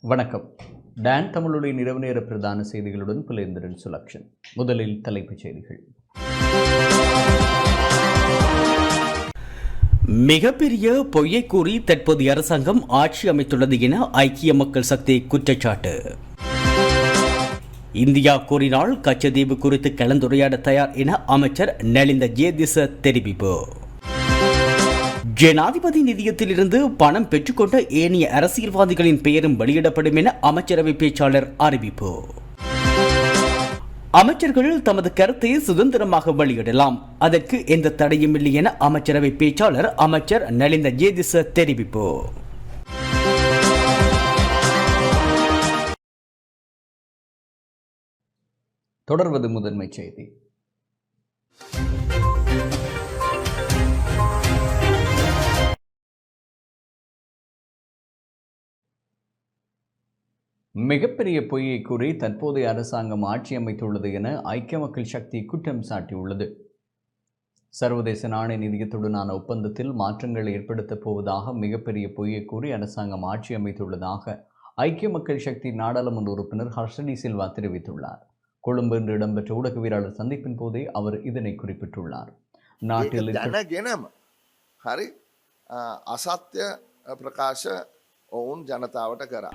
வணக்கம். டான் தமிழுடைய இரவு நேர பிரதான செய்திகளுடன் புலேந்திரன் சுலக்ஷன். முதலில் தலைப்புச் செய்திகள். மிகப்பெரிய பொய்யை கூறி தற்போதைய அரசாங்கம் ஆட்சி அமைத்துள்ளது என ஐக்கிய மக்கள் சக்தி குற்றச்சாட்டு. இந்தியா கூறினால் கச்சதீவு குறித்து கலந்துரையாட தயார் என அமைச்சர் நலிந்த ஜேதிச தெரிவிப்பு. ஜனாதிபதி நிதியத்திலிருந்து பணம் பெற்றுக்கொண்ட ஏனைய அரசியல்வாதிகளின் பெயரும் வெளியிடப்படும் என அமைச்சரவை பேச்சாளர் அறிவிப்பு. அமைச்சர்கள் தமது கருத்தை சுதந்திரமாக வெளியிடலாம், அதற்கு எந்த தடையும் இல்லை என அமைச்சரவை பேச்சாளர் அமைச்சர் நலிந்த ஜேதிச தெரிவிப்பு. தொடர்வது முதன்மை செய்தி. மிகப்பெரிய பொய்யை கூறி தற்போதைய அரசாங்கம் ஆட்சி அமைத்துள்ளது என ஐக்கிய மக்கள் சக்தி குற்றம் சாட்டியுள்ளது. சர்வதேச நாணய நிதியத்துடனான ஒப்பந்தத்தில் மாற்றங்கள் ஏற்படுத்தப் போவதாக மிகப்பெரிய பொய்யை கூறி அரசாங்கம் ஆட்சி அமைத்துள்ளதாக ஐக்கிய மக்கள் சக்தி நாடாளுமன்ற உறுப்பினர் ஹர்ஷடி சில்வா தெரிவித்துள்ளார். கொழும்பு இன்று இடம்பெற்ற ஊடகவியலாளர் சந்திப்பின் போதே அவர் இதனை குறிப்பிட்டுள்ளார். நாட்டில் அசத்திய பிரகாஷ ஓன் ஜனதாவட்ட கரா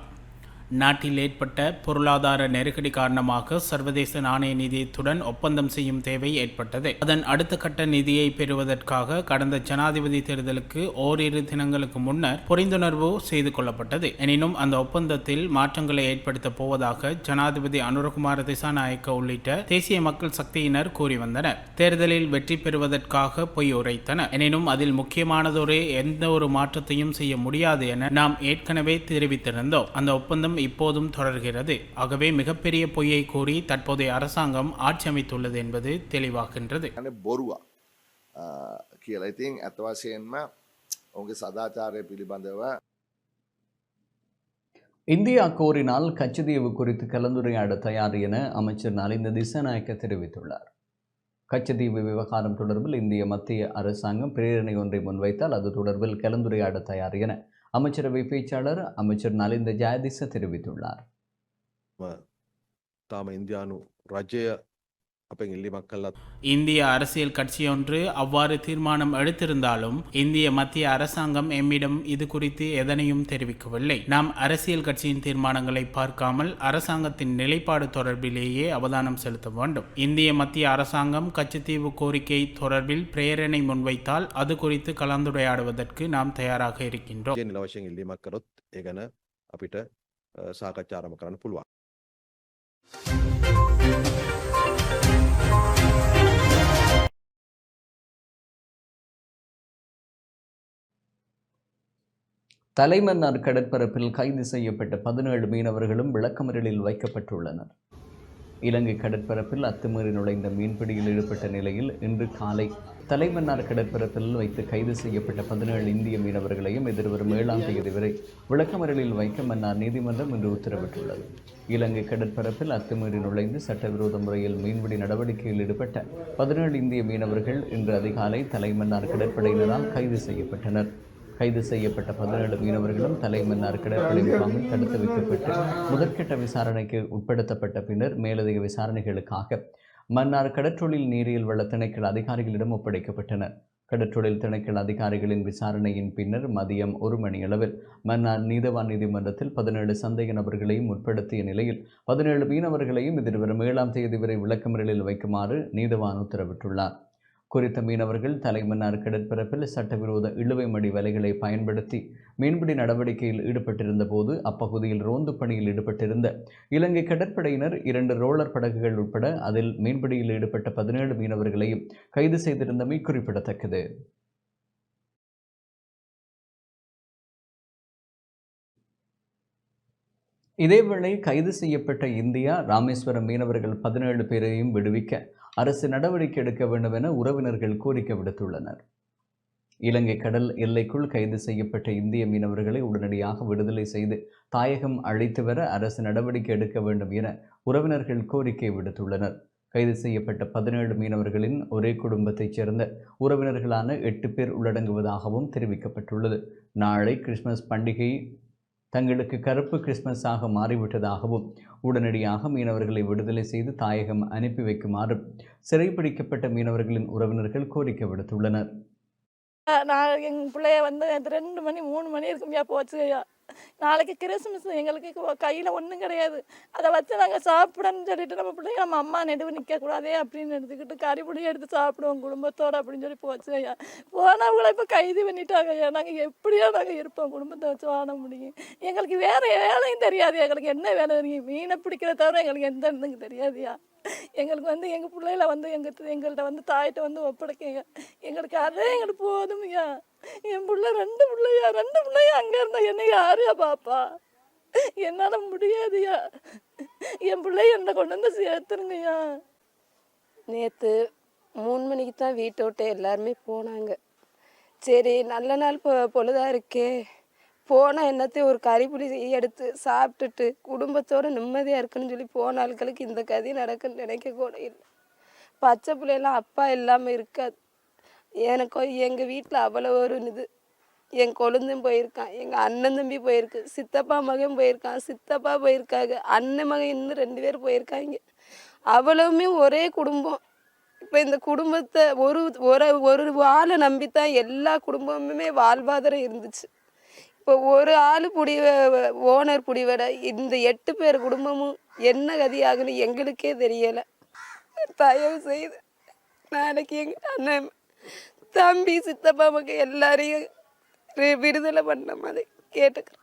நாட்டில் ஏற்பட்ட பொருளாதார நெருக்கடி காரணமாக சர்வதேச நாணய நிதியத்துடன் ஒப்பந்தம் செய்யும் தேவை ஏற்பட்டது. அதன் அடுத்த கட்ட நிதியை பெறுவதற்காக கடந்த ஜனாதிபதி தேர்தலுக்கு ஓரிரு தினங்களுக்கு முன்னர் புரிந்துணர்வு செய்து கொள்ளப்பட்டது. எனினும் அந்த ஒப்பந்தத்தில் மாற்றங்களை ஏற்படுத்தப் போவதாக ஜனாதிபதி அனுரகுமார திசாநாயக்க உள்ளிட்ட தேசிய மக்கள் சக்தியினர் கூறி வந்தனர். தேர்தலில் வெற்றி பெறுவதற்காக பொய் உரைத்தனர். எனினும் அதில் முக்கியமானதொரு எந்த ஒரு மாற்றத்தையும் செய்ய முடியாது என நாம் ஏற்கனவே தெரிவித்திருந்தோம். அந்த ஒப்பந்தம் இப்போதும் தொடர்கிறது. ஆகவே மிகப்பெரிய பொய்யை கூறி தற்போதைய அரசாங்கம் ஆட்சி அமைத்துள்ளது என்பது தெளிவாகின்றது. இந்தியா கோரினால் கச்சதீவு குறித்து கலந்துரையாட தயார் என அமைச்சர் நலிந்த திசாநாயக்க தெரிவித்துள்ளார். கச்சதீவு விவகாரம் தொடர்பில் இந்திய மத்திய அரசாங்கம் பிரேரணை ஒன்றை முன்வைத்தால் அது தொடர்பில் கலந்துரையாட தயார் என அமைச்சரவை பேச்சாளர் அமைச்சர் நலிந்த ஜெயதிச தெரிவித்துள்ளார். இந்திய அரசியல் கட்சியொன்று அவ்வாறு தீர்மானம் எடுத்திருந்தாலும் இந்திய மத்திய அரசாங்கம் எம்மிடம் இது குறித்து எதனையும் தெரிவிக்கவில்லை. நாம் அரசியல் கட்சியின் தீர்மானங்களை பார்க்காமல் அரசாங்கத்தின் நிலைப்பாடு தொடர்பிலேயே அவதானம் செலுத்த வேண்டும். இந்திய மத்திய அரசாங்கம் கச்சத்தீவு கோரிக்கை தொடர்பில் பிரேரணை முன்வைத்தால் அது குறித்து கலந்துரையாடுவதற்கு நாம் தயாராக இருக்கின்றோம். தலைமன்னார் கடற்பரப்பில் கைது செய்யப்பட்ட 17 மீனவர்களும் விளக்கமறியலில் வைக்கப்பட்டுள்ளனர். இலங்கை கடற்பரப்பில் அத்துமீறி நுழைந்த மீன்பிடியில் ஈடுபட்ட நிலையில் இன்று காலை தலைமன்னார் கடற்பரப்பில் வைத்து கைது செய்யப்பட்ட 17 இந்திய மீனவர்களையும் எதிர்வரும் 7ஆம் தேதி வரை விளக்கமறியலில் வைக்க மன்னார் நீதிமன்றம் இன்று உத்தரவிட்டுள்ளது. இலங்கை கடற்பரப்பில் அத்துமீறி நுழைந்து சட்டவிரோத முறையில் மீன்பிடி நடவடிக்கையில் ஈடுபட்ட 17 இந்திய மீனவர்கள் இன்று அதிகாலை தலைமன்னார் கடற்படையினரால் கைது செய்யப்பட்டனர். கைது செய்யப்பட்ட 17 மீனவர்களும் தலைமன்னார் கடற்படை முகாமில் தடுத்து வைக்கப்பட்டு முதற்கட்ட விசாரணைக்கு உட்படுத்தப்பட்ட பின்னர் மேலதிக விசாரணைகளுக்காக மன்னார் கடற்றொழில் நீரியல் வள திணைக்கள அதிகாரிகளிடம் ஒப்படைக்கப்பட்டனர். கடற்றொழில் திணைக்கள அதிகாரிகளின் விசாரணையின் பின்னர் மதியம் 1 மணியளவில் மன்னார் நீதவான் நீதிமன்றத்தில் 17 சந்தேக நபர்களையும் உட்படுத்திய நிலையில் 17 மீனவர்களையும் எதிர்வரும் 7ஆம் தேதி வரை விளக்கமறியலில் வைக்குமாறு நீதவான் உத்தரவிட்டுள்ளார். குறித்த மீனவர்கள் தலைமன்னார் கடற்பரப்பில் சட்டவிரோத இழுவை மடி வலைகளை பயன்படுத்தி மீன்பிடி நடவடிக்கையில் ஈடுபட்டிருந்த போது அப்பகுதியில் ரோந்து பணியில் ஈடுபட்டிருந்த இலங்கை கடற்படையினர் 2 ரோலர் படகுகள் உட்பட அதில் மீன்பிடியில் ஈடுபட்ட 17 மீனவர்களையும் கைது செய்திருந்தமை குறிப்பிடத்தக்கது. இதேவேளை கைது செய்யப்பட்ட இந்தியா ராமேஸ்வரம் மீனவர்கள் 17 பேரையும் விடுவிக்க அரசு நடவடிக்கை எடுக்க வேண்டும் என உறவினர்கள் கோரிக்கை விடுத்துள்ளனர். இலங்கை கடல் எல்லைக்குள் கைது செய்யப்பட்ட இந்திய மீனவர்களை உடனடியாக விடுதலை செய்து தாயகம் அழைத்து வர அரசு நடவடிக்கை எடுக்க வேண்டும் என உறவினர்கள் கோரிக்கை விடுத்துள்ளனர். கைது செய்யப்பட்ட 17 மீனவர்களின் ஒரே குடும்பத்தைச் சேர்ந்த உறவினர்களான 8 பேர் உள்ளடங்குவதாகவும் தெரிவிக்கப்பட்டுள்ளது. நாளை கிறிஸ்துமஸ் பண்டிகை தங்களுக்கு கருப்பு கிறிஸ்மஸாக மாறிவிட்டதாகவும் உடனடியாக மீனவர்களை விடுதலை செய்து தாயகம் அனுப்பி வைக்குமாறும் சிறைப்பிடிக்கப்பட்ட மீனவர்களின் உறவினர்கள் கோரிக்கை விடுத்துள்ளனர். நான் எங்கள் பிள்ளைய வந்து 2 மணி 3 மணி இருக்கும்யா போச்சு ஐயா. நாளைக்கு கிறிஸ்மஸ் எங்களுக்கு கையில் ஒன்றும் கிடையாது. அதை வச்சு நாங்கள் சாப்பிடணும்னு சொல்லிட்டு நம்ம பிள்ளைங்க நம்ம அம்மா நெடுவு நிற்கக்கூடாதே அப்படின்னு எடுத்துக்கிட்டு கறிபுடி எடுத்து சாப்பிடுவோம் குடும்பத்தோடு அப்படின்னு சொல்லி போச்சு ஐயா. போனவங்களை இப்போ கைது பண்ணிட்டாங்க ஐயா. நாங்கள் எப்படியோ நாங்கள் இருப்போம், குடும்பத்தை வச்சு வாழ முடியும். எங்களுக்கு வேறு வேலையும் தெரியாது. எங்களுக்கு என்ன வேலை தெரியும்? மீனை பிடிக்கிற தவிர எங்களுக்கு எந்த இதுவும் தெரியாதுயா. எங்களுக்கு வந்து எங்கள் பிள்ளையில வந்து எங்கள்கிட்ட வந்து தாயிட்ட வந்து ஒப்படைக்கங்க. எங்களுக்கு அதே எங்களுக்கு போதுமையா. என் பிள்ளை 2 பிள்ளையா அங்கே இருந்தால் என்ன யாரையா பாப்பா? என்னால் முடியாதுயா. என் பிள்ளைய என்ன கொண்டு வந்து சேர்த்துருங்கய்யா. நேற்று 3 மணிக்கு தான் வீட்டை விட்டு எல்லாருமே போனாங்க. சரி நல்ல நாள் பொழுதா இருக்கே, போனால் என்னத்தையும் ஒரு கறிப்புளி எடுத்து சாப்பிட்டுட்டு குடும்பத்தோடு நிம்மதியாக இருக்குன்னு சொல்லி போன ஆட்களுக்கு இந்த கதி நடக்குன்னு நினைக்க கூட இல்லை. பச்சை பிள்ளைலாம் அப்பா இல்லாமல் இருக்காது. எனக்கு எங்கள் வீட்டில் அவ்வளோ ஒரு இது. என் கொழுந்தும் போயிருக்கான், எங்கள் அண்ணன் தம்பி போயிருக்கு, சித்தப்பா மகன் போயிருக்கான், சித்தப்பா போயிருக்காங்க, அண்ணன் மகன் இன்னும் 2 பேர் போயிருக்காங்க. அவ்வளவுமே ஒரே குடும்பம். இப்போ இந்த குடும்பத்தை ஒரு ஆளை நம்பித்தான் எல்லா குடும்பமுமே வாழ்வாதாரம் இருந்துச்சு. இப்போ ஒரு ஆள் ஓனர் புடிவடை இந்த 8 பேர் குடும்பமும் என்ன கதியாகுன்னு எங்களுக்கே தெரியலை. தயவு செய்து நாளைக்கு எங்கள் அண்ணன் தம்பி சித்தப்பா மக்கள் எல்லாரையும் விடுதலை பண்ண மாதிரி கேட்டுக்கிறேன்.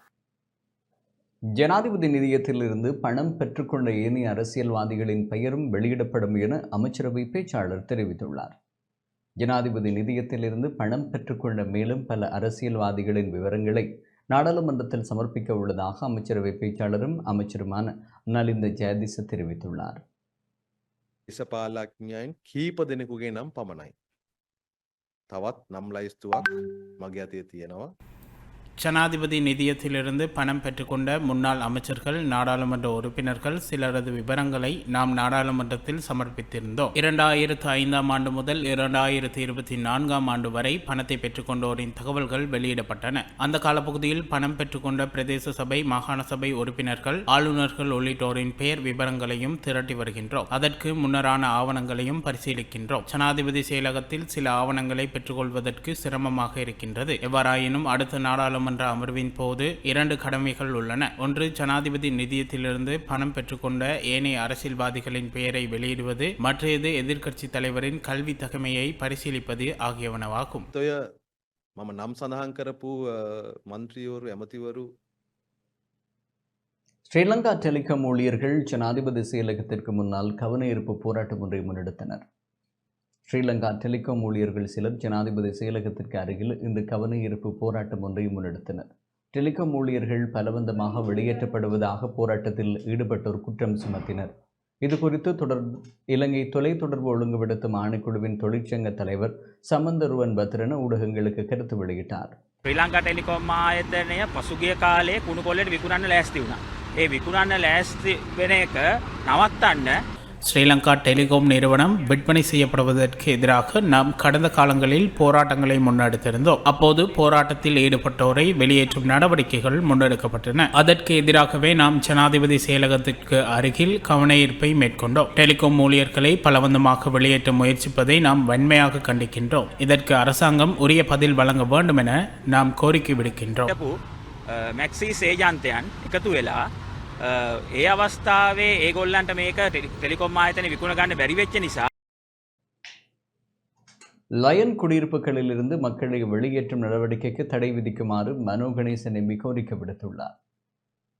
ஜனாதிபதி நிதியத்திலிருந்து பணம் பெற்றுக்கொண்ட ஏனைய அரசியல்வாதிகளின் பெயரும் வெளியிடப்படும் என அமைச்சரவை பேச்சாளர் தெரிவித்துள்ளார். ஜனாதிபதி நிதியத்திலிருந்து பணம் பெற்றுக்கொண்ட மேலும் பல அரசியல்வாதிகளின் விவரங்களை நாடாளுமன்றத்தில் சமர்ப்பிக்க உள்ளதாக அமைச்சரவை பேச்சாளரும் அமைச்சருமான நலிந்த ஜெயதிச தெரிவித்துள்ளார். දේශපාලඥයන් කීප දෙනෙකුගේ නම් පමණයි. තවත් නම් ලයිස්තුවක් මගේ අතේ තියෙනවා. ஜனாதிபதி நிதியத்திலிருந்து பணம் பெற்றுக்கொண்ட முன்னாள் அமைச்சர்கள், நாடாளுமன்ற உறுப்பினர்கள் சிலரது விவரங்களை நாம் நாடாளுமன்றத்தில் சமர்ப்பித்திருந்தோம். 2005 ஆண்டு முதல் 2024 ஆண்டு வரை பணத்தை பெற்றுக்கொண்டோரின் தகவல்கள் வெளியிடப்பட்டன. அந்த காலப்பகுதியில் பணம் பெற்றுக்கொண்ட பிரதேச சபை, மாகாண சபை உறுப்பினர்கள், ஆளுநர்கள் உள்ளிட்டோரின் பெயர் விவரங்களையும் திரட்டி வருகின்றோம். அதற்கு முன்னரான ஆவணங்களையும் பரிசீலிக்கின்றோம். ஜனாதிபதி செயலகத்தில் சில ஆவணங்களை பெற்றுக்கொள்வதற்கு சிரமமாக இருக்கின்றது. எவ்வாறாயினும் அடுத்த நாடாளுமன்ற அமர்வின் போது 2 கடமைகள் உள்ளன. ஒன்று, ஜனாதிபதி நிதியத்திலிருந்து பணம் பெற்றுக்கொண்ட ஏனைய அரசியல்வாதிகளின் பெயரை வெளியிடுவது, மற்றது எதிர்க்கட்சி தலைவரின் கல்வி தகமையை பரிசீலிப்பது ஆகியவனவாகும். ඔය මම නම් සඳහන් කරපු මන්ත්‍රීවරු ඇමතිවරු ஸ்ரீலங்கா டெலிகாம் ஊழியர்கள் ஜனாதிபதி செயலகத்திற்கு முன்னால் கவன ஈர்ப்பு போராட்டம் ஒன்றை முன்னெடுத்தனர். ஸ்ரீலங்கா டெலிகாம் ஊழியர்கள் சிலர் ஜனாதிபதி செயலகத்திற்கு அருகில் இன்று கவன ஈர்ப்பு போராட்டம் ஒன்றை முன்னெடுத்தனர். டெலிகாம் ஊழியர்கள் பலவந்தமாக வெளியேற்றப்படுவதாக போராட்டத்தில் ஈடுபட்டோர் குற்றம் சுமத்தினர். இது குறித்து இலங்கை தொலைத்தொடர்பு ஒழுங்குபடுத்தும் ஆணைக்குழுவின் தொழிற்சங்க தலைவர் சமந்தருவன் பத்ரன ஊடகங்களுக்கு கருத்து வெளியிட்டார். ශ්‍රී ලංකා ටෙලිකොම් ආයතනය පසුගිය කාලේ කුණු කොල්ලට විකුණන්න ලෑස්ති වුණා. ඒ විකුණන්න ලෑස්ති වෙන එක නවත්තන්න ஸ்ரீலங்கா டெலிகாம் நிறுவனம் விற்பனை செய்யப்படுவதற்கு எதிராக நாம் கடந்த காலங்களில் போராட்டங்களை முன்னெடுத்திருந்தோம். அப்போது போராட்டத்தில் ஈடுபட்டோரை வெளியேற்றும் நடவடிக்கைகள் முன்னெடுக்கப்பட்டன. அதற்கு எதிராகவே நாம் ஜனாதிபதி செயலகத்திற்கு அருகில் கவன ஈர்ப்பை மேற்கொண்டோம். டெலிகாம் ஊழியர்களை பலவந்தமாக வெளியேற்ற முயற்சிப்பதை நாம் வன்மையாக கண்டிக்கின்றோம். இதற்கு அரசாங்கம் உரிய பதில் வழங்க வேண்டும் என நாம் கோரிக்கை விடுக்கின்றோம். මැක්සි සේජන්තයන් එකතු වෙලා ඒ අවස්ථාවේ ඒගොල්ලන්ට මේක ටෙලිකොම් ආයතන විකුණ ගන්න බැරි වෙච්ච නිසා லயன் குடியிருப்புகளிலிருந்து மக்களை வெளியேற்றும் நடவடிக்கைக்கு தடை விதிக்குமாறு மனோ கணேசன் எம்பி கோரிக்கை விடுத்துள்ளார்.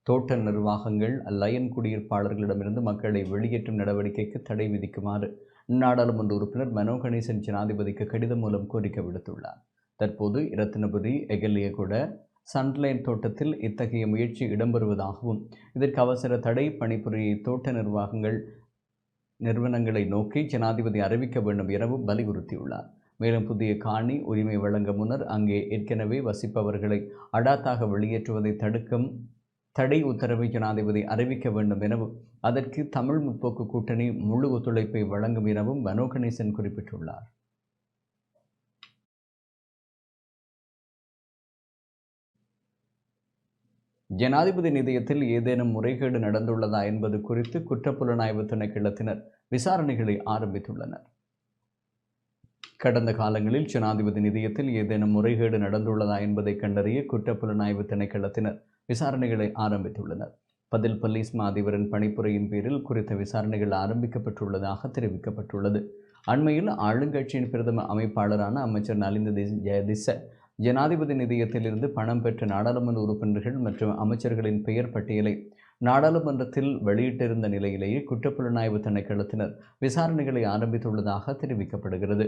தோட்ட நிர்வாகங்கள் லயன் குடியிருப்பாளர்களிடமிருந்து மக்களை வெளியேற்றும் நடவடிக்கைக்கு தடை விதிக்குமாறு நாடாளுமன்ற உறுப்பினர் மனோ கணேசன் ஜனாதிபதிக்கு கடிதம் மூலம் கோரிக்கை விடுத்துள்ளார். தற்போது இரத்தினபுரி, எகலியகுட, சன்லைன் தோட்டத்தில் இத்தகைய முயற்சி இடம்பெறுவதாகவும் இதற்கு அவசர தடை பணிபுரிய தோட்ட நிறுவனங்களை நோக்கி ஜனாதிபதி அறிவிக்க வேண்டும் எனவும் வலியுறுத்தியுள்ளார். மேலும் புதிய காணி உரிமை வழங்க முன்னர் அங்கே ஏற்கனவே வசிப்பவர்களை அடாத்தாக வெளியேற்றுவதை தடுக்கும் தடை உத்தரவை ஜனாதிபதி அறிவிக்க வேண்டும் எனவும் அதற்கு தமிழ் முற்போக்கு கூட்டணி முழு ஒத்துழைப்பை வழங்கும் எனவும் மனோ கணேசன் குறிப்பிட்டுள்ளார். ஜனாதிபதி நிதியத்தில் ஏதேனும் முறைகேடு நடந்துள்ளதா என்பது குறித்து குற்றப்புலனாய்வு திணைக்களத்தினர் விசாரணைகளை ஆரம்பித்துள்ளனர். கடந்த காலங்களில் ஜனாதிபதி நிதியத்தில் ஏதேனும் முறைகேடு நடந்துள்ளதா என்பதை கண்டறிய குற்றப்புலனாய்வு திணைக்களத்தினர் விசாரணைகளை ஆரம்பித்துள்ளனர். பதில் போலீஸ் மா அதிபரின் பணிப்புரையின் பேரில் குறித்த விசாரணைகள் ஆரம்பிக்கப்பட்டுள்ளதாக தெரிவிக்கப்பட்டுள்ளது. அண்மையில் ஆளுங்கட்சியின் பிரதம அமைப்பாளரான அமைச்சர் நலிந்த ஜெயதிச ஜனாதிபதி நிதியத்திலிருந்து பணம் பெற்ற நாடாளுமன்ற உறுப்பினர்கள் மற்றும் அமைச்சர்களின் பெயர் பட்டியலை நாடாளுமன்றத்தில் வெளியிட்டிருந்த நிலையிலேயே குற்றப்புலனாய்வு திணைக்களத்தினர் விசாரணைகளை ஆரம்பித்துள்ளதாக தெரிவிக்கப்படுகிறது.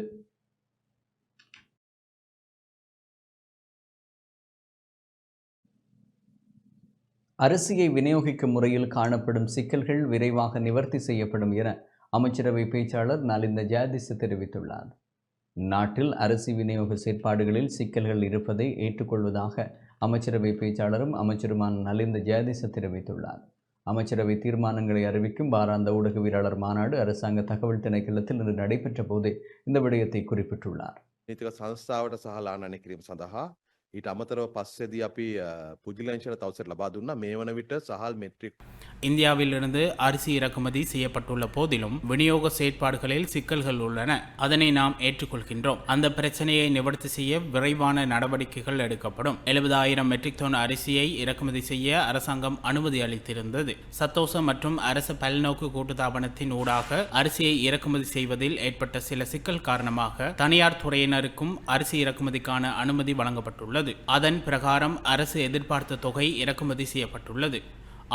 அரிசியை விநியோகிக்கும் முறையில் காணப்படும் சிக்கல்கள் விரைவாக நிவர்த்தி செய்யப்படும் என அமைச்சரவை பேச்சாளர் நலிந்த ஜெயதிச தெரிவித்துள்ளார். நாட்டில் அரிசி விநியோக செயற்பாடுகளில் சிக்கல்கள் இருப்பதை ஏற்றுக்கொள்வதாக அமைச்சரவை பேச்சாளரும் அமைச்சருமான நலிந்த ஜெயதிச தெரிவித்துள்ளார். அமைச்சரவை தீர்மானங்களை அறிவிக்கும் வாராந்த ஊடகவியலாளர் மாநாடு அரசாங்க தகவல் திணைக்களத்தில் இன்று நடைபெற்ற போதே இந்த விடயத்தை குறிப்பிட்டுள்ளார். නීතික සංස්ථාවට සහලා නය කිරීම සඳහා ඊට අමතරව පස්සේදී අපි පුද්ගලයන්ට තවසර ලබා දුන්නා. මේ වන විට සහල් මෙට්‍රික් இந்தியாவிலிருந்து அரிசி இறக்குமதி செய்யப்பட்டுள்ள போதிலும் விநியோக செயற்பாடுகளில் சிக்கல்கள் உள்ளன. அதனை நாம் ஏற்றுக்கொள்கின்றோம். அந்த பிரச்சனையை நிவர்த்தி செய்ய விரைவான நடவடிக்கைகள் எடுக்கப்படும். 70,000 மெட்ரிக் டன் அரிசியை இறக்குமதி செய்ய அரசாங்கம் அனுமதி அளித்திருந்தது. சத்தோச மற்றும் அரசு பல்நோக்கு கூட்டுத்தாபனத்தின் ஊடாக அரிசியை இறக்குமதி செய்வதில் ஏற்பட்ட சில சிக்கல் காரணமாக தனியார் துறையினருக்கும் அரிசி இறக்குமதிக்கான அனுமதி வழங்கப்பட்டுள்ளது. அதன் பிரகாரம் அரசு எதிர்பார்த்த தொகை இறக்குமதி செய்யப்பட்டுள்ளது.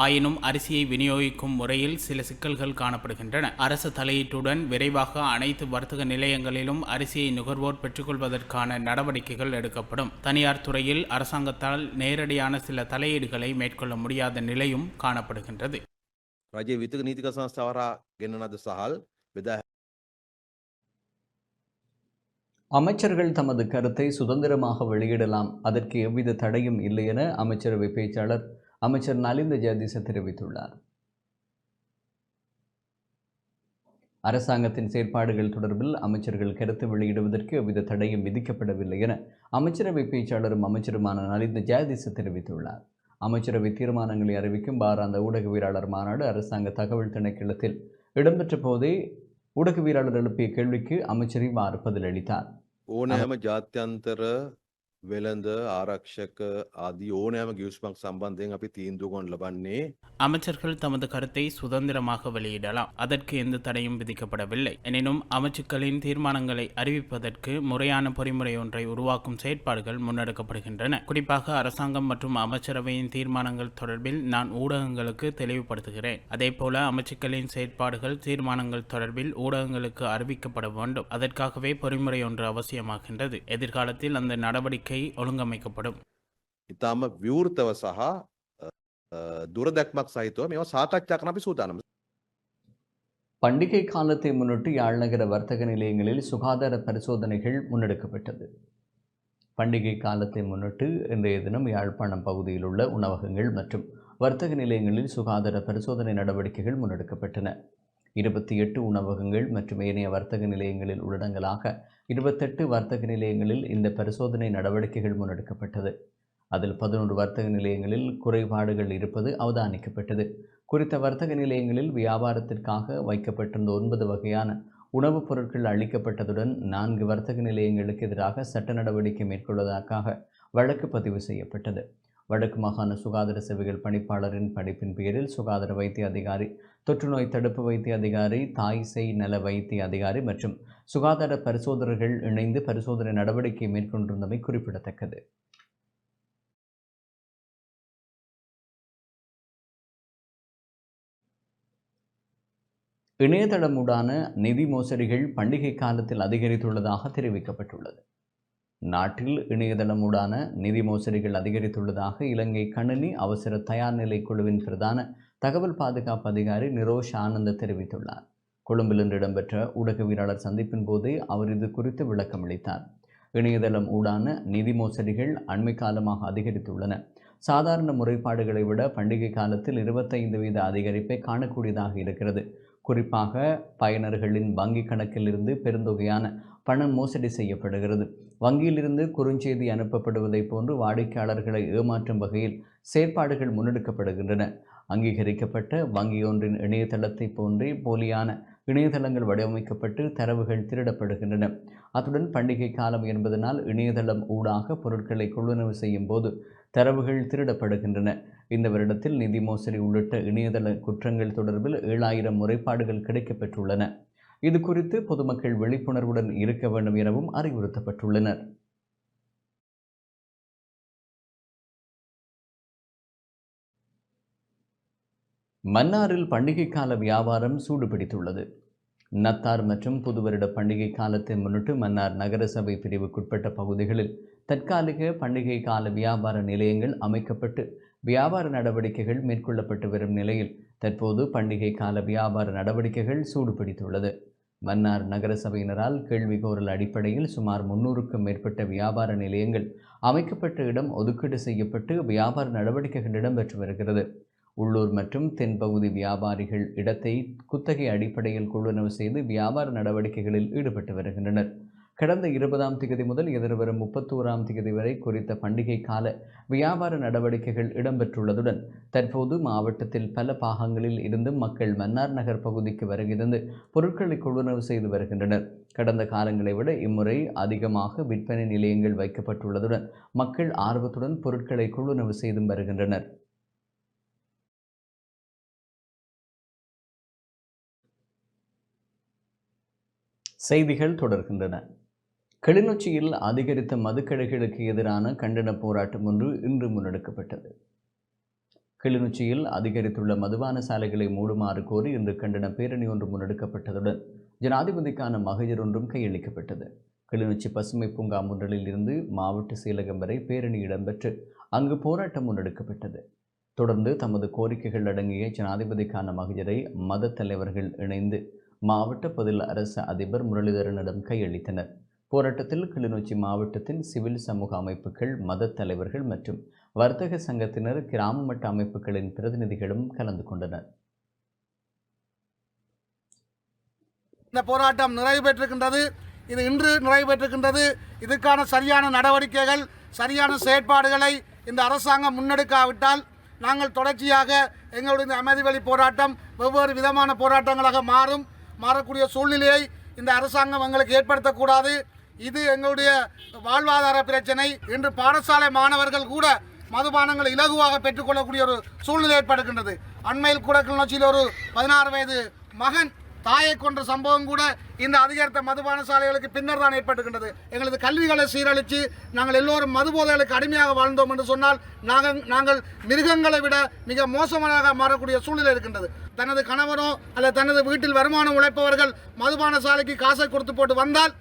ஆயினும் அரிசியை விநியோகிக்கும் முறையில் சில சிக்கல்கள் காணப்படுகின்றன. அரசு தலையீட்டுடன் விரைவாக அனைத்து வர்த்தக நிலையங்களிலும் அரிசியை நுகர்வோர் பெற்றுக்கொள்வதற்கான நடவடிக்கைகள் எடுக்கப்படும். தனியார் துறையில் அரசாங்கத்தால் நேரடியான சில தலையீடுகளை மேற்கொள்ள முடியாத நிலையும் காணப்படுகின்றது. රජයේ විතක නීතික සංස්ථාවරා ගෙන්නනද සහල් බෙදා அமைச்சர்கள் தமது கருத்தை சுதந்திரமாக வெளியிடலாம், அதற்கு எவ்வித தடையும் இல்லை என அமைச்சரவை பேச்சாளர் அமைச்சர் நலிந்த ஜெயதிச தெரிவித்துள்ளார். அரசாங்கத்தின் செயற்பாடுகள் தொடர்பில் அமைச்சர்கள் கருத்து வெளியிடுவதற்கு எவ்வித தடையும் விதிக்கப்படவில்லை என அமைச்சரவை பேச்சாளரும் அமைச்சருமான நலிந்த ஜெயதிச தெரிவித்துள்ளார். அமைச்சரவை தீர்மானங்களை அறிவிக்கும் வாராந்த ஊடகவியலாளர் மாநாடு அரசாங்க தகவல் திணைக்களத்தில் இடம்பெற்ற போதே ஊடகவியலாளர் எழுப்பிய கேள்விக்கு அமைச்சர் இவ்வாறு பதிலளித்தார். ඕනෑම ජාත්‍යන්තර වෙළඳ ආරක්ෂක ආදී ඕනෑම ගිවිසුමක් සම්බන්ධයෙන් අපි තීන්දුව ගන්න ලබන්නේ அமைச்சர்கள் தமது கருத்தை சுதந்திரமாக வெளியிடலாம், அதற்கு எந்த தடையும் விதிக்கப்படவில்லை. எனினும் அமைச்சுக்களின் தீர்மானங்களை அறிவிப்பதற்கு முறையான பொறிமுறை ஒன்றை உருவாக்கும் செயற்பாடுகள் முன்னெடுக்கப்படுகின்றன. குறிப்பாக அரசாங்கம் மற்றும் அமைச்சரவையின் தீர்மானங்கள் தொடர்பில் நான் ஊடகங்களுக்கு தெளிவுபடுத்துகிறேன். அதேபோல அமைச்சுக்களின் செயற்பாடுகள் தீர்மானங்கள் தொடர்பில் ஊடகங்களுக்கு அறிவிக்கப்பட வேண்டும். அதற்காகவே பொறிமுறை ஒன்று அவசியமாகின்றது. எதிர்காலத்தில் அந்த நடவடிக்கை ஒழுங்கமைக்கப்படும். ඉතාම විවෘතව සහ දුරදැක්මක් සහිතව මේවා සාකච්ඡා කරන්න අපි සූදානම්. பண்டிகை காலத்தை முன்னிட்டு யாழ்நகர வர்த்தக நிலையங்களில் சுகாதார பரிசோதனைகள் முன்னெடுக்கப்பட்டது. பண்டிகை காலத்தை முன்னிட்டு இன்றைய தினம் யாழ்ப்பாணம் பகுதியில் உள்ள உணவகங்கள் மற்றும் வர்த்தக நிலையங்களில் சுகாதார பரிசோதனை நடவடிக்கைகள் முன்னெடுக்கப்பட்டன. 28 உணவகங்கள் மற்றும் ஏனைய வர்த்தக நிலையங்களில் உள்ளடங்கலாக 28 வர்த்தக நிலையங்களில் இந்த பரிசோதனை நடவடிக்கைகள் முன்னெடுக்கப்பட்டது. அதில் 11 வர்த்தக நிலையங்களில் குறைபாடுகள் இருப்பது அவதானிக்கப்பட்டது. குறித்த வர்த்தக நிலையங்களில் வியாபாரத்திற்காக வைக்கப்பட்டிருந்த 9 வகையான உணவுப் பொருட்கள் அளிக்கப்பட்டதுடன் 4 வர்த்தக நிலையங்களுக்கு எதிராக சட்ட நடவடிக்கை மேற்கொள்வதற்காக வழக்கு பதிவு செய்யப்பட்டது. வடக்கு மாகாண சுகாதார சேவைகள் பணிப்பாளரின் படிப்பின் பேரில் சுகாதார வைத்திய அதிகாரி, தொற்றுநோய் தடுப்பு வைத்திய அதிகாரி, தாய் சேய் நல வைத்திய அதிகாரி மற்றும் சுகாதார பரிசோதகர்கள் இணைந்து பரிசோதனை நடவடிக்கை மேற்கொண்டிருந்தமை குறிப்பிடத்தக்கது. இணையதளமுடான நிதி மோசடிகள் பண்டிகை காலத்தில் அதிகரித்துள்ளதாக தெரிவிக்கப்பட்டுள்ளது. நாட்டில் இணையதளமுடான நிதி மோசடிகள் அதிகரித்துள்ளதாக இலங்கை கணினி அவசர தயார் நிலை குழுவின் பிரதான தகவல் பாதுகாப்பு அதிகாரி நிரோஷ் ஆனந்த் தெரிவித்துள்ளார். கொழும்பில் இன்று இடம்பெற்ற ஊடகவியலாளர் சந்திப்பின் போதே அவர் இது குறித்து விளக்கம் அளித்தார். இணையதளம் ஊடான நிதி மோசடிகள் அண்மை காலமாக அதிகரித்துள்ளன. சாதாரண முறைப்பாடுகளை விட பண்டிகை காலத்தில் 25% அதிகரிப்பை காணக்கூடியதாக இருக்கிறது. குறிப்பாக பயனர்களின் வங்கி கணக்கில் இருந்து பெருந்தொகையான பணம் மோசடி செய்யப்படுகிறது. வங்கியிலிருந்து குறுஞ்செய்தி அனுப்பப்படுவதைப் போன்று வாடிக்கையாளர்களை ஏமாற்றும் வகையில் செயற்பாடுகள் முன்னெடுக்கப்படுகின்றன. அங்கீகரிக்கப்பட்ட வங்கியொன்றின் இணையதளத்தை போன்றே போலியான இணையதளங்கள் வடிவமைக்கப்பட்டு தரவுகள் திருடப்படுகின்றன. அத்துடன் பண்டிகை காலம் என்பதனால் இணையதளம் ஊடாக பொருட்களை கொள்வனவு செய்யும் போது தரவுகள் திருடப்படுகின்றன. இந்த வருடத்தில் நிதி மோசடி உள்ளிட்ட இணையதள குற்றங்கள் தொடர்பில் 7000 முறைப்பாடுகள் கிடைக்கப்பெற்றுள்ளன. இது குறித்து பொதுமக்கள் விழிப்புணர்வுடன் இருக்க வேண்டும் எனவும் அறிவுறுத்தப்பட்டுள்ளனர். மன்னாரில் பண்டிகை கால வியாபாரம் சூடுபிடித்துள்ளது. நத்தார் மற்றும் புதுவருட பண்டிகை காலத்தை முன்னிட்டு மன்னார் நகரசபை பிரிவுக்குட்பட்ட பகுதிகளில் தற்காலிக பண்டிகை கால வியாபார நிலையங்கள் அமைக்கப்பட்டு வியாபார நடவடிக்கைகள் மேற்கொள்ளப்பட்டு வரும் நிலையில் தற்போது பண்டிகை கால வியாபார நடவடிக்கைகள் சூடுபிடித்துள்ளது. மன்னார் நகரசபையினரால் கேள்விகோரல் அடிப்படையில் சுமார் 300க்கும் மேற்பட்ட வியாபார நிலையங்கள் அமைக்கப்பட்ட இடம் ஒதுக்கீடு செய்யப்பட்டு வியாபார நடவடிக்கைகள் இடம்பெற்று வருகிறது. உள்ளூர் மற்றும் தென்பகுதி வியாபாரிகள் இடத்தை குத்தகை அடிப்படையில் கொள்வனவு செய்து வியாபார நடவடிக்கைகளில் ஈடுபட்டு வருகின்றனர். கடந்த 20ஆம் தேதி முதல் எதிர்வரும் 31ஆம் தேதி வரை குறித்த பண்டிகை கால வியாபார நடவடிக்கைகள் இடம்பெற்றுள்ளதுடன் தற்போது மாவட்டத்தில் பல பாகங்களில் இருந்தும் மக்கள் மன்னார் நகர் பகுதிக்கு வருகிறது பொருட்களை கொள்வனவு செய்து வருகின்றனர். கடந்த காலங்களை விட இம்முறை அதிகமாக விற்பனை நிலையங்கள் வைக்கப்பட்டுள்ளதுடன் மக்கள் ஆர்வத்துடன் பொருட்களை கொள்வனவு செய்தும் வருகின்றனர். செய்திகள் தொடர்கின்றன. கிளிநொச்சியில் அதிகரித்த மதுக்கடைகளுக்கு எதிரான கண்டன போராட்டம் ஒன்று இன்று முன்னெடுக்கப்பட்டது. கிளிநொச்சியில் அதிகரித்துள்ள மதுபான சாலைகளை மூடுமாறு கோரி இன்று கண்டன பேரணி ஒன்று முன்னெடுக்கப்பட்டதுடன் ஜனாதிபதிக்கான மகஜர் ஒன்றும் கையளிக்கப்பட்டது. கிளிநொச்சி பசுமை பூங்கா முன்றலில் இருந்து மாவட்ட செயலகம் வரை பேரணி இடம்பெற்று அங்கு போராட்டம் முன்னெடுக்கப்பட்டது. தொடர்ந்து தமது கோரிக்கைகள் அடங்கிய ஜனாதிபதிக்கான மகஜரை மத தலைவர்கள் இணைந்து மாவட்ட பதில் அரசு அதிபர் முரளிதரனிடம் கையளித்தனர். போராட்டத்தில் கிளிநொச்சி மாவட்டத்தின் சிவில் சமூக அமைப்புகள், மத தலைவர்கள் மற்றும் வர்த்தக சங்கத்தினர், கிராம மட்ட அமைப்புகளின் பிரதிநிதிகளும் கலந்து கொண்டனர். இந்த போராட்டம் நிறைவு பெற்றிருக்கின்றது. இது இன்று நிறைவு பெற்றிருக்கின்றது. இதற்கான சரியான நடவடிக்கைகள், சரியான செயற்பாடுகளை இந்த அரசாங்கம் முன்னெடுக்காவிட்டால் நாங்கள் தொடர்ச்சியாக எங்களுடைய இந்த அமைதி வழி போராட்டம் வெவ்வேறு விதமான போராட்டங்களாக மாறக்கூடிய சூழ்நிலையை இந்த அரசாங்கம் எங்களுக்கு ஏற்படுத்தக்கூடாது. இது எங்களுடைய வாழ்வாதார பிரச்சனை. இன்று பாடசாலை மாணவர்கள் கூட மதுபானங்களை இலகுவாக பெற்றுக்கொள்ளக்கூடிய ஒரு சூழ்நிலை ஏற்படுகின்றது. அண்மையில் கூட கிளிநொச்சியில் ஒரு 16 வயது மகன் தாயை கொன்ற சம்பவம் கூட இந்த அதிகரித்த மதுபான சாலைகளுக்கு பின்னர் தான் ஏற்பட்டுகின்றது. எங்களது கல்விகளை சீரழித்து நாங்கள் எல்லோரும் மது போதைகளுக்கு அடிமையாக வாழ்ந்தோம் என்று சொன்னால் நாங்கள் மிருகங்களை விட மிக மோசமாக மாறக்கூடிய சூழ்நிலை இருக்கின்றது. தனது கணவனோ அல்லது தனது வீட்டில் வருமானம் உழைப்பவர்கள் மதுபான சாலைக்கு காசை கொடுத்து போட்டு வந்தால்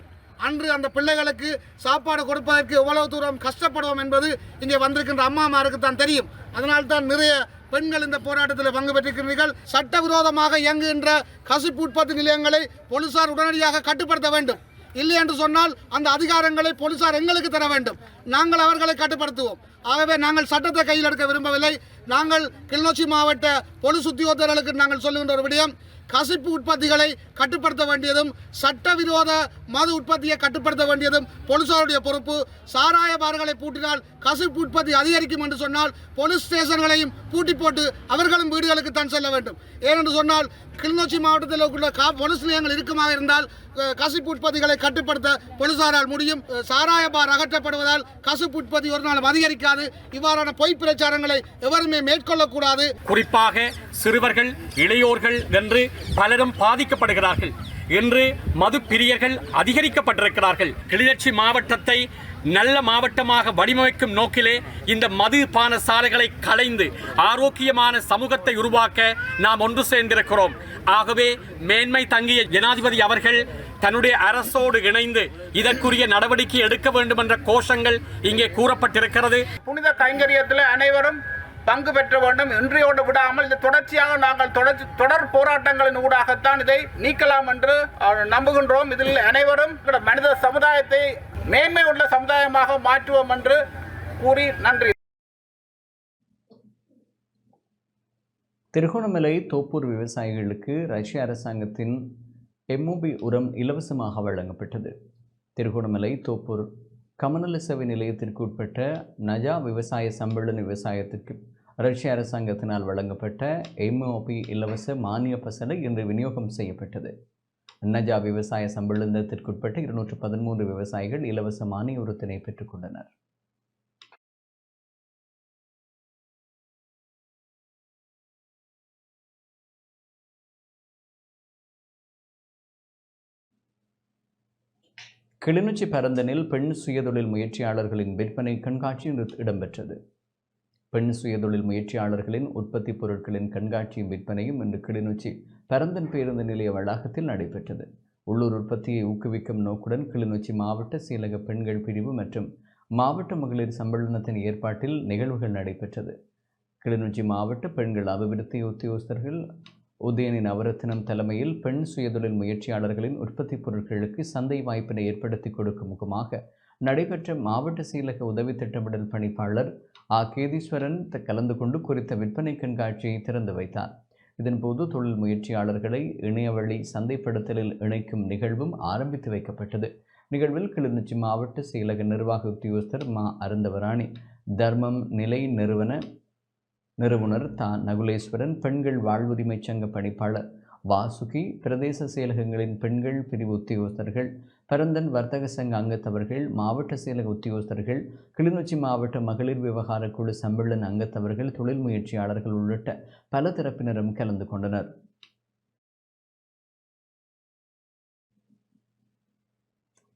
அன்று அந்த பிள்ளைகளுக்கு சாப்பாடு கொடுப்பதற்கு எவ்வளவு தூரம் கஷ்டப்படுவோம் என்பது இங்கே வந்திருக்கின்ற அம்மாமாருக்கு தான் தெரியும். அதனால்தான் நிறைய பெண்கள் இந்த போராட்டத்தில் பங்கு பெற்றிருக்கிறீர்கள். சட்டவிரோதமாக இயங்குகின்ற கசிப்பு உற்பத்தி நிலையங்களை போலீசார் உடனடியாக கட்டுப்படுத்த வேண்டும். இல்லை என்று சொன்னால் அந்த அதிகாரங்களை போலீசார் எங்களுக்கு தர வேண்டும். நாங்கள் அவர்களை கட்டுப்படுத்துவோம். ஆகவே நாங்கள் சட்டத்தை கையில் எடுக்க விரும்பவில்லை. நாங்கள் கிளிநொச்சி மாவட்ட போலீஸ் உத்தியோகத்தர்களுக்கு நாங்கள் சொல்லுகின்ற ஒரு விடயம், கசிப்பு உற்பத்திகளை கட்டுப்படுத்த வேண்டியதும் சட்டவிரோத மது உற்பத்தியை கட்டுப்படுத்த வேண்டியதும் போலீசாருடைய பொறுப்பு. சாராய பார்களை பூட்டினால் கசிப்பு உற்பத்தி அதிகரிக்கும் என்று சொன்னால் போலீஸ் ஸ்டேஷன்களையும் பூட்டி போட்டு அவர்களும் வீடுகளுக்கு தான் செல்ல வேண்டும். ஏனென்று சொன்னால் கிளிநொச்சி மாவட்டத்தில் உள்ள போலீஸ் நிலையங்கள் இருக்குமாக இருந்தால் கசிப்பு உற்பத்திகளை கட்டுப்படுத்த போலீசாரால் முடியும். சாராய பார் அகற்றப்படுவதால் கசிப்பு உற்பத்தி ஒரு நாள் அதிகரிக்காது. இவ்வாறான பொய் பிரச்சாரங்களை எவருமே மேற்கொள்ளக்கூடாது. குறிப்பாக சிறுவர்கள், இளையோர்கள் என்று பலரும் பாதிக்கப்படுகிறார்கள். இன்று மது பிரியர்கள் அதிகரிக்கப்பட்டிருக்கிறார்கள். கிளிநொச்சி மாவட்டத்தை நல்ல மாவட்டமாக வடிவமைக்கும் நோக்கிலே இந்த மதுபான சாலைகளை களைந்து ஆரோக்கியமான சமூகத்தை உருவாக்க நாம் ஒன்று சேர்ந்திருக்கிறோம். ஆகவே மேன்மை தங்கிய ஜனாதிபதி அவர்கள் தன்னுடைய அரசோடு இணைந்து இதற்குரிய நடவடிக்கை எடுக்க வேண்டும் என்ற கோஷங்கள் இங்கே கூறப்பட்டிருக்கிறது. புனித கைங்கரியத்தில் அனைவரும் பங்கு பெற்ற வேண்டும். இன்றையோடு விடாமல் இது தொடர்ச்சியாக நாங்கள் தொடர் போராட்டங்களின் ஊடாகத்தான் இதை நீக்கலாம் என்று நம்புகின்றோம். இதில் அனைவரும் மனித சமுதாயத்தை மேன்மை உள்ள சமுதாயமாக மாற்றுவோம் என்று கூறி நன்றி. திருகோணமலை தோப்பூர் விவசாயிகளுக்கு ரஷ்ய அரசாங்கத்தின் MOP உரம் இலவசமாக வழங்கப்பட்டது. திருகோணமலை தோப்பூர் கமநல சேவை நிலையத்திற்கு உட்பட்ட நஜா விவசாய சம்பள விவசாயத்திற்கு ரஷ்ய அரசாங்கத்தினால் வழங்கப்பட்ட எம்ஓபி இலவச மானிய பசலை இன்று விநியோகம் செய்யப்பட்டது. நஜா விவசாய சம்பளத்திற்குட்பட்ட 213 விவசாயிகள் இலவச மானிய உரத்தினை பெற்றுக் கொண்டனர். கிளிநொச்சி பரந்தனில் பெண் சுயதொழில் முயற்சியாளர்களின் விற்பனை கண்காட்சி இடம்பெற்றது. பெண் சுயதொழில் முயற்சியாளர்களின் உற்பத்தி பொருட்களின் கண்காட்சியும் விற்பனையும் இன்று கிளிநொச்சி பரந்தன் பேருந்து நிலைய வளாகத்தில் நடைபெற்றது. உள்ளூர் உற்பத்தியை ஊக்குவிக்கும் நோக்குடன் கிளிநொச்சி மாவட்ட சீலக பெண்கள் பிரிவு மற்றும் மாவட்ட மகளிர் சம்மேளனத்தின் ஏற்பாட்டில் நிகழ்வுகள் நடைபெற்றது. கிளிநொச்சி மாவட்ட பெண்கள் அபிவிருத்தி உத்தியோகஸ்தர்கள் உதயனி நவரத்னம் தலைமையில் பெண் சுயதொழில் முயற்சியாளர்களின் உற்பத்தி பொருட்களுக்கு சந்தை வாய்ப்பினை ஏற்படுத்தி கொடுக்கும் முகமாக நடைபெற்ற மாவட்ட சீலக உதவி திட்டமிடல் பணிப்பாளர் கேதீஸ்வரன் கலந்து கொண்டு குறித்த விற்பனை கண்காட்சியை திறந்து வைத்தார். இதன்போது தொழில் முயற்சியாளர்களை இணையவழி சந்தைப்படுத்தலில் இணைக்கும் நிகழ்வும் ஆரம்பித்து வைக்கப்பட்டது. நிகழ்வில் கிளிநொச்சி மாவட்ட சீலக நிர்வாக உத்தியோகஸ்தர் அருந்தவராணி, தர்மம் நிலை நிறுவனர் நகுலேஸ்வரன், பெண்கள் வாழ்வுரிமை சங்க பணிப்பாளர் வாசுகி, பிரதேச செயலகங்களின் பெண்கள் பிரிவு உத்தியோகஸ்தர்கள், பரந்தன் வர்த்தக சங்க அங்கத்தவர்கள், மாவட்ட செயலக உத்தியோகஸ்தர்கள், கிளிநொச்சி மாவட்ட மகளிர் விவகார குழு சம்மேளன அங்கத்தவர்கள், தொழில் முயற்சியாளர்கள் உள்ளிட்ட பல தரப்பினரும் கலந்து கொண்டனர்.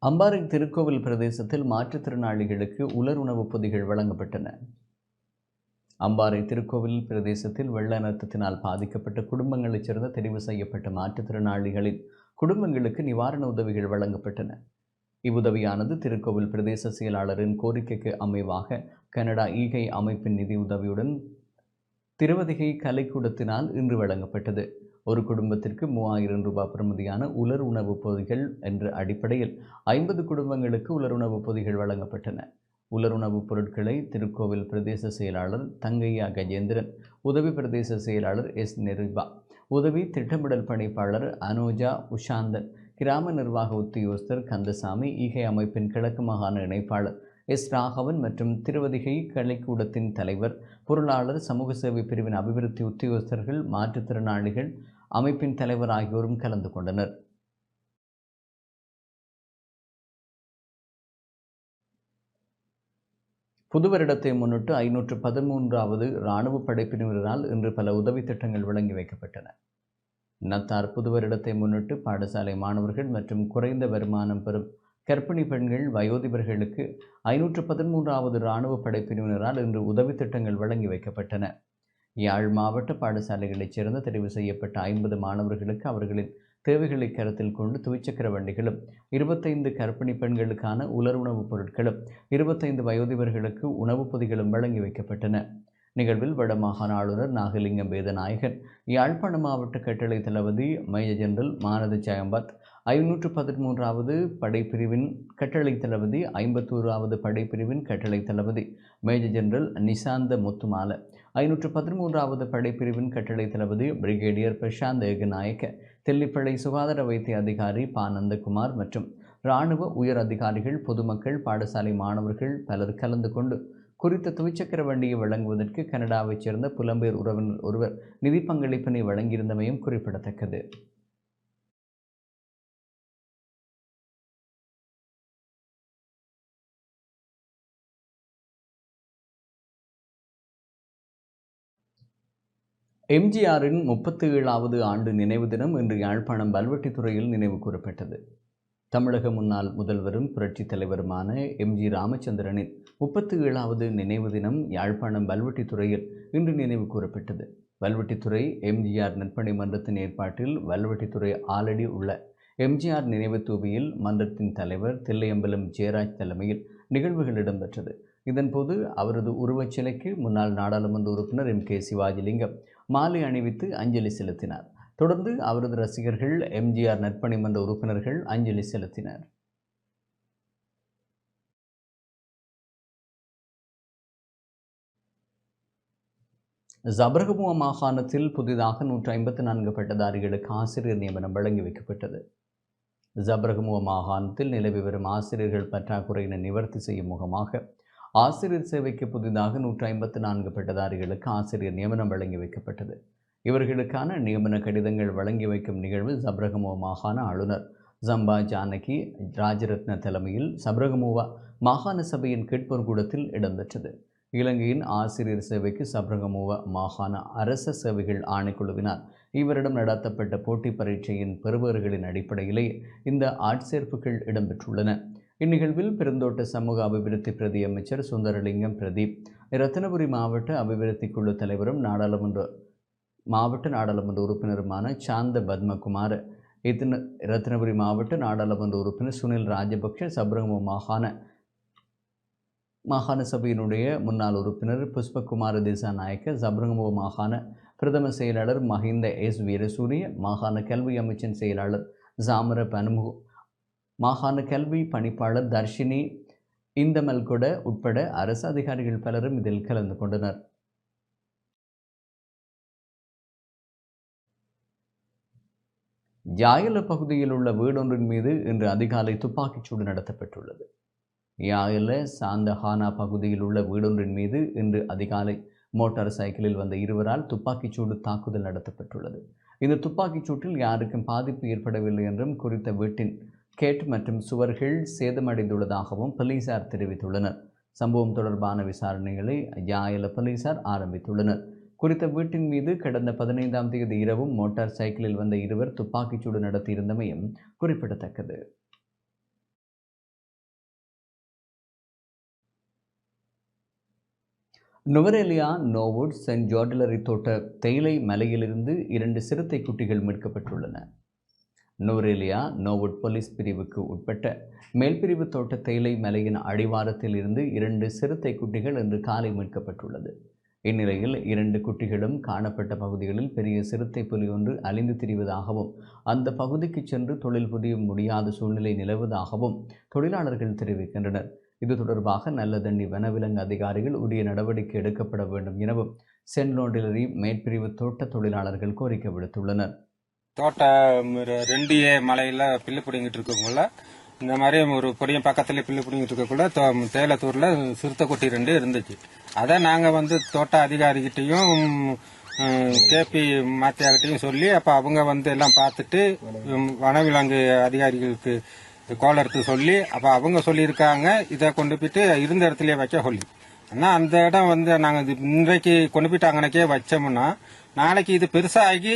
அம்பாறை திருக்கோவில் பிரதேசத்தில் மாற்றுத்திறனாளிகளுக்கு உலர் உணவுப் பொதிகள் வழங்கப்பட்டன. அம்பாறை திருக்கோவில் பிரதேசத்தில் வெள்ள அனர்த்தத்தினால் பாதிக்கப்பட்ட குடும்பங்களைச் சேர்ந்த தெரிவு செய்யப்பட்ட மாற்றுத்திறனாளிகளின் குடும்பங்களுக்கு நிவாரண உதவிகள் வழங்கப்பட்டன. இவ்வுதவியானது திருக்கோவில் பிரதேச செயலாளரின் கோரிக்கைக்கு அமைவாக கனடா ஈகை அமைப்பின் நிதி உதவியுடன் திருவதிகை கலைக்கூடத்தினால் இன்று வழங்கப்பட்டது. ஒரு குடும்பத்திற்கு 3000 ரூபாய் பெறுமதியான உலர் உணவுப் பொதிகள் என்ற அடிப்படையில் 50 குடும்பங்களுக்கு உலர் உணவுப் பொதிகள் வழங்கப்பட்டன. உலருணவுப் பொருட்களை திருக்கோவில் பிரதேச செயலாளர் தங்கையா கஜேந்திரன், உதவி பிரதேச செயலாளர் எஸ் நெருபா, உதவி திட்டமிடல் பணிப்பாளர் அனோஜா உஷாந்தன், கிராம நிர்வாக உத்தியோகஸ்தர் கந்தசாமி, ஈகை அமைப்பின் கிழக்கு மாகாண இணைப்பாளர் எஸ் ராகவன் மற்றும் திருவதிகை கலைக்கூடத்தின் தலைவர், பொருளாளர், சமூக சேவை பிரிவின் அபிவிருத்தி உத்தியோகஸ்தர்கள், மாற்றுத்திறனாளிகள் அமைப்பின் தலைவர் ஆகியோரும் கலந்து கொண்டனர். புது வருடத்தை முன்னிட்டு 513வது இராணுவ படைப்பிரிவினரால் இன்று பல உதவி திட்டங்கள் வழங்கி வைக்கப்பட்டன. நத்தார் புது வருடத்தை முன்னிட்டு பாடசாலை மாணவர்கள் மற்றும் குறைந்த வருமானம் பெறும் கர்ப்பிணி பெண்கள், வயோதிபர்களுக்கு 513வது இராணுவ படைப்பிரிவினரால் இன்று உதவி திட்டங்கள் வழங்கி வைக்கப்பட்டன. யாழ் மாவட்ட பாடசாலைகளைச் சேர்ந்த தெரிவு செய்யப்பட்ட 50 மாணவர்களுக்கு அவர்களின் தேவைகளை கருத்தில் கொண்டு துவிச்சக்கர வண்டிகளும், 25 கர்ப்பிணி பெண்களுக்கான உலர் உணவுப் பொருட்களும், 25 வயோதிபர்களுக்கு உணவுப் பொதிகளும் வழங்கி வைக்கப்பட்டன. நிகழ்வில் வடமாகாண ஆளுநர் நாகலிங்கம் வேதநாயகன், யாழ்ப்பாண மாவட்ட கட்டளை தளபதி மேஜர் ஜெனரல் மானத ஜயம்பத், 513வது படைப்பிரிவின் கட்டளை தளபதி, 51வது படைப்பிரிவின் கட்டளை தளபதி மேஜர் ஜெனரல் நிசாந்த முத்துமால, 513வது படைப்பிரிவின் கட்டளை தளபதி பிரிகேடியர் பிரசாந்த் ஏகநாயக்க, தெல்லிப்பளை சுகாதார வைத்திய அதிகாரி நந்தகுமார் மற்றும் இராணுவ உயர் அதிகாரிகள், பொதுமக்கள், பாடசாலை மாணவர்கள் பலர் கலந்து கொண்டு குறித்த துவிச்சக்கர வண்டியை வழங்குவதற்கு கனடாவைச் சேர்ந்த புலம்பெயர் உறவினர் ஒருவர் நிதி பங்களிப்பினை வழங்கியிருந்தமையும் குறிப்பிடத்தக்கது. எம்ஜிஆரின் 37வது ஆண்டு நினைவு தினம் இன்று யாழ்ப்பாணம் வல்வெட்டித்துறையில் நினைவு கூறப்பட்டது. தமிழக முன்னாள் முதல்வரும் புரட்சித் தலைவருமான எம்ஜி ராமச்சந்திரனின் 37வது நினைவு தினம் யாழ்ப்பாணம் வல்வெட்டித்துறையில் இன்று நினைவு கூறப்பட்டது. வல்வெட்டித்துறை எம்ஜிஆர் நற்பணி மன்றத்தின் ஏற்பாட்டில் வல்வெட்டித்துறை ஆலடி உள்ள எம்ஜிஆர் நினைவு தூபியில் மன்றத்தின் தலைவர் தில்லையம்பலம் ஜெயராஜ் தலைமையில் நிகழ்வுகள் இடம்பெற்றது. இதன்போது அவரது உருவச்சிலைக்கு முன்னாள் நாடாளுமன்ற உறுப்பினர் எம்.கே. சிவாஜிலிங்கம் மாலை அணிவித்து அஞ்சலி செலுத்தினார். தொடர்ந்து அவரது ரசிகர்கள், எம்ஜிஆர் நற்பணி மன்ற உறுப்பினர்கள் அஞ்சலி செலுத்தினர். ஜபரகமுவா மாகாணத்தில் புதிதாக 154 பட்டதாரிகளுக்கு ஆசிரியர் நியமனம் வழங்கி வைக்கப்பட்டது. ஜப்ரகமுவ மாகாணத்தில் நிலவி வரும் ஆசிரியர்கள் பற்றாக்குறையினை நிவர்த்தி செய்யும் முகமாக ஆசிரியர் சேவைக்கு புதிதாக 154 பட்டதாரிகளுக்கு ஆசிரியர் நியமனம் வழங்கி வைக்கப்பட்டது. இவர்களுக்கான நியமன கடிதங்கள் வழங்கி வைக்கும் நிகழ்வு சப்ரகமுவ மாகாண ஆளுநர் ஜம்பா ஜானகி ராஜரத்ன தலைமையில் சப்ரகமுவா மாகாண சபையின் கேட்பொருகூடத்தில் இடம்பெற்றது. இலங்கையின் ஆசிரியர் சேவைக்கு சப்ரகமுவ மாகாண அரச சேவைகள் ஆணைக்குழுவினால் இவரிடம் நடத்தப்பட்ட போட்டி பரீட்சையின் பெறுபவர்களின் அடிப்படையிலே இந்த ஆட்சேர்ப்புகள் இடம்பெற்றுள்ளன. இந்நிகழ்வில் பெருந்தோட்ட சமூக அபிவிருத்தி பிரதி அமைச்சர் சுந்தரலிங்கம் பிரதீப், இரத்தினபுரி மாவட்ட அபிவிருத்தி குழு தலைவரும் மாவட்ட நாடாளுமன்ற உறுப்பினருமான சாந்த பத்மகுமார், இரத்தினபுரி மாவட்ட நாடாளுமன்ற உறுப்பினர் சுனில் ராஜபக்ஷ, சப்ரகமுவ மாகாண சபையினுடைய முன்னாள் உறுப்பினர் புஷ்பகுமார திசாநாயக்க, சப்ரகமுவ மாகாண பிரதம செயலாளர் மஹிந்த எஸ் வீரசூரிய, மாகாண கல்வி அமைச்சின் செயலாளர் ஜாமர பனுமு, மாகாண கல்வி பணிப்பாளர் தர்ஷினி இந்தமல்கொட உட்பட அரசு அதிகாரிகள் பலரும் இதில் கலந்து கொண்டனர். யாயல பகுதியில் உள்ள வீடொன்றின் மீது இன்று அதிகாலை துப்பாக்கிச்சூடு நடத்தப்பட்டுள்ளது. யாயல சாந்தஹானா பகுதியில் உள்ள வீடொன்றின் மீது இன்று அதிகாலை மோட்டார் சைக்கிளில் வந்த இருவரால் துப்பாக்கிச்சூடு தாக்குதல் நடத்தப்பட்டுள்ளது. இந்த துப்பாக்கிச்சூட்டில் யாருக்கும் பாதிப்பு ஏற்படவில்லை என்றும் குறித்த வீட்டின் கேட் மற்றும் சுவர்கள் சேதமடைந்துள்ளதாகவும் போலீசார் தெரிவித்துள்ளனர். சம்பவம் தொடர்பான விசாரணைகளை யாயல போலீசார் ஆரம்பித்துள்ளனர். குறித்த வீட்டின் மீது கடந்த 15ஆம் தேதி இரவும் மோட்டார் சைக்கிளில் வந்த இருவர் துப்பாக்கிச்சூடு நடத்தியிருந்தமையும் குறிப்பிடத்தக்கது. நுவரெலியா நோவுட் சென்ட் ஜார்டிலரி தோட்ட தேயிலை மலையிலிருந்து 2 சிறுத்தை குட்டிகள் மீட்கப்பட்டுள்ளன. நுவரெலியா நோவுட் போலீஸ் பிரிவுக்கு உட்பட்ட மேல்பிரிவு தோட்ட தேயிலை மலையின் அடிவாரத்தில் இருந்து 2 சிறுத்தை குட்டிகள் இன்று காலை மீட்கப்பட்டுள்ளது. இந்நிலையில் 2 குட்டிகளும் காணப்பட்ட பகுதிகளில் பெரிய சிறுத்தை புலி ஒன்று அலைந்து திரிவதாகவும் அந்த பகுதிக்கு சென்று தொழில் புரிய முடியாத சூழ்நிலை நிலவுவதாகவும் தொழிலாளர்கள் தெரிவிக்கின்றனர். இது தொடர்பாக நல்லதண்ணி வனவிலங்கு அதிகாரிகள் உரிய நடவடிக்கை எடுக்கப்பட வேண்டும் எனவும் சென்ட் லோண்டிலரி மேற்பிரிவு தோட்ட தொழிலாளர்கள் கோரிக்கை விடுத்துள்ளனர். தோட்ட 2A மலையில் பில்லு பிடிங்கிட்டு இருக்கக்குள்ள இந்த மாதிரி ஒரு பொடியும் பக்கத்துல பில்லு பிடிங்கிட்டு இருக்கக்குள்ள தேயிலத்தூரில் சிறுத்தை குட்டி 2 இருந்துச்சு. அதை நாங்கள் தோட்ட அதிகாரிகிட்டையும் கேபி மாத்தியாகிட்டையும் சொல்லி அப்போ அவங்க எல்லாம் பார்த்துட்டு வனவிலங்கு அதிகாரிகளுக்கு கோல் எடுத்து சொல்லி அப்போ அவங்க சொல்லியிருக்காங்க இதை கொண்டு போயிட்டு இருந்த இடத்துலயே வைக்க சொல்லி. ஆனால் அந்த இடம் நாங்கள் இன்றைக்கு கொண்டு போயிட்டு அங்கனக்கே வச்சோம்னா நாளைக்கு இது பெருசாகி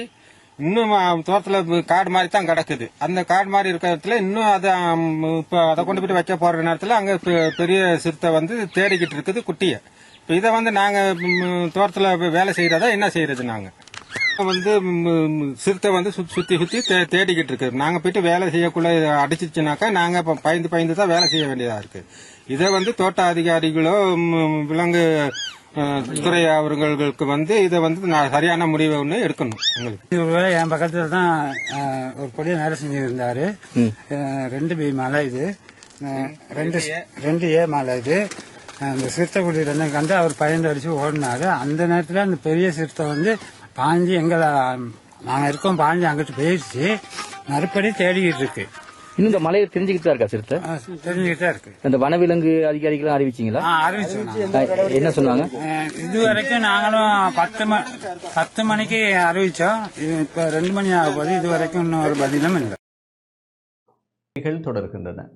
இன்னும் தோட்டத்தில் காடு மாதிரி தான் கிடக்குது. அந்த காடு மாதிரி இருக்கிற இடத்துல இன்னும் இப்போ அதை கொண்டு போயிட்டு வைக்க போற நேரத்தில் அங்கே பெரிய சிறுத்தை தேடிக்கிட்டு இருக்குது குட்டியை. இப்போ இதை நாங்கள் தோட்டத்தில் வேலை செய்யறதா என்ன செய்யறது? நாங்கள் சிறுத்தை சுத்தி தேடிக்கிட்டு இருக்கு. நாங்க போயிட்டு வேலை செய்யக்குள்ள அடிச்சிச்சுனாக்கா நாங்க பயந்து தான் வேலை செய்ய வேண்டியதா இருக்கு. இதை தோட்ட அதிகாரிகளோ விலங்கு துறை அவர்களுக்கு இதை சரியான முடிவை ஒன்று எடுக்கணும். எங்களுக்கு என் பக்கத்துல தான் ஒரு பொடியை வேலை செஞ்சு இருந்தாரு. 2B மலை இது, 2A மலை இது. அந்த சிறுத்தை குட்டி 2 கண்டு அவர் பயந்து அடிச்சு ஓடினாரு. அந்த நேரத்தில் அந்த பெரிய சிறுத்தை பாஞ்சு எங்களை நாங்க இருக்கோம் பாஞ்சு அங்கிட்டு போயிடுச்சு. மறுபடி தேடிக்கிட்டு இருக்கு. இன்னும் இந்த மலையை தெரிஞ்சுக்கிட்டு தான் இருக்கா சிறுத்தை? தெரிஞ்சுக்கிட்டே இருக்கு. இந்த வனவிலங்கு அதிகாரிகளும் அறிவிச்சீங்களா? அறிவிச்சோம். என்ன சொன்னாங்க? இதுவரைக்கும் நாங்களும் 10 மணிக்கு அறிவிச்சோம். இப்ப 2 மணி ஆக போது இதுவரைக்கும் இன்னும் ஒரு பதிலும் இல்லை. தொடர்கின்றன.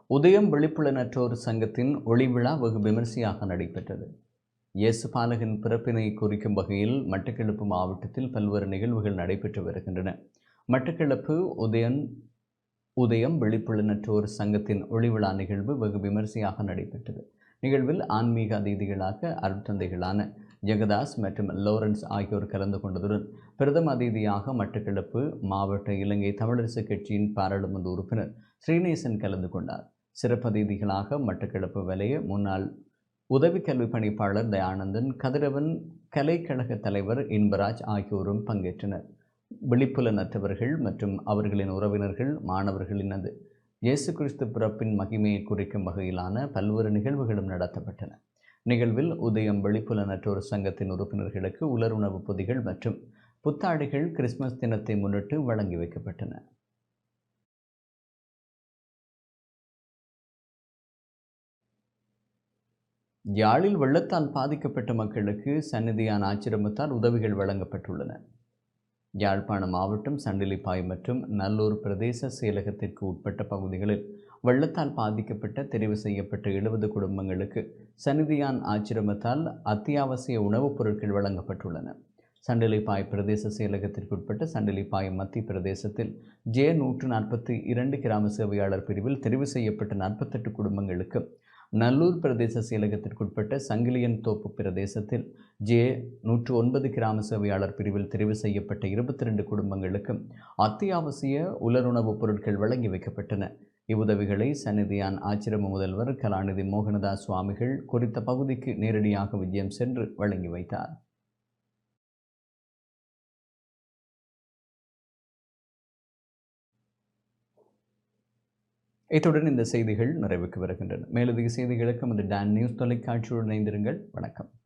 உதயம் விழிப்புலனற்றோர் சங்கத்தின் ஒளி விழா வெகு விமர்சையாக நடைபெற்றது. இயேசு பாலகன் பிறப்பினை குறிக்கும் வகையில் மட்டக்களப்பு மாவட்டத்தில் பல்வேறு நிகழ்வுகள் நடைபெற்று வருகின்றன. மட்டக்களப்பு உதயம் விழிப்புலனற்றோர் சங்கத்தின் ஒளிவிழா நிகழ்வு வெகு விமர்சையாக நடைபெற்றது. நிகழ்வில் ஆன்மீக அதிதிகளாக அருட்தந்தைகளான ஜெகதாஸ் மற்றும் லோரன்ஸ் ஆகியோர் கலந்து கொண்டதுடன் பிரதம அதிதியாக மட்டக்களப்பு மாவட்ட இலங்கை தமிழரசு கட்சியின் பாராளுமன்ற உறுப்பினர் ஸ்ரீநேசன் கலந்து கொண்டார். சிறப்பு அதிதிகளாக மட்டக்களப்பு வலய முன்னாள் உதவி கல்வி பணிப்பாளர் தயானந்தன், கதிரவன் கலைக்கழக தலைவர் இன்பராஜ் ஆகியோரும் பங்கேற்றனர். விழிப்புலனற்றவர்கள் மற்றும் அவர்களின் உறவினர்கள் மாணவர்களினது இயேசு கிறிஸ்து பிறப்பின் மகிமையை குறிக்கும் வகையிலான பல்வேறு நிகழ்வுகளும் நடத்தப்பட்டன. நிகழ்வில் உதயம் விழிப்புலனற்றோர் சங்கத்தின் உறுப்பினர்களுக்கு உலருணவு பொதிகள் மற்றும் புத்தாடைகள் கிறிஸ்துமஸ் தினத்தை முன்னிட்டு வழங்கி வைக்கப்பட்டன. யாழில் வெள்ளத்தால் பாதிக்கப்பட்ட மக்களுக்கு சந்நிதியான் ஆச்சிரமத்தால் உதவிகள் வழங்கப்பட்டுள்ளன. யாழ்ப்பாணம் மாவட்டம் சண்டிலிப்பாய் மற்றும் நல்லூர் பிரதேச செயலகத்திற்கு உட்பட்ட பகுதிகளில் வெள்ளத்தால் பாதிக்கப்பட்ட தெரிவு செய்யப்பட்ட 70 குடும்பங்களுக்கு சந்நிதியான் ஆச்சிரமத்தால் அத்தியாவசிய உணவுப் பொருட்கள் வழங்கப்பட்டுள்ளன. சண்டிலிப்பாய் பிரதேச செயலகத்திற்குட்பட்ட சண்டிலிப்பாய் மத்திய பிரதேசத்தில் J142 கிராம சேவையாளர் பிரிவில் தெரிவு செய்யப்பட்ட 48 குடும்பங்களுக்கு, நல்லூர் பிரதேச செயலகத்திற்குட்பட்ட சங்கிலியன் தோப்பு பிரதேசத்தில் J109 கிராம சேவையாளர் பிரிவில் தெரிவு செய்யப்பட்ட 22 குடும்பங்களுக்கு அத்தியாவசிய உலருணவுப் பொருட்கள் வழங்கி வைக்கப்பட்டன. இவ்வுதவிகளை சந்நிதியான் ஆச்சிரம முதல்வர் கலாநிதி மோகனதாஸ் சுவாமிகள் குறித்த பகுதிக்கு நேரடியாக விஜயம் சென்று வழங்கி வைத்தார். இத்துடன் இந்த செய்திகள் நிறைவுக்கு வருகின்றன. மேலதிக செய்திகளுக்கு நமது டான் நியூஸ் தொலைக்காட்சியுடன் இணைந்திருங்கள். வணக்கம்.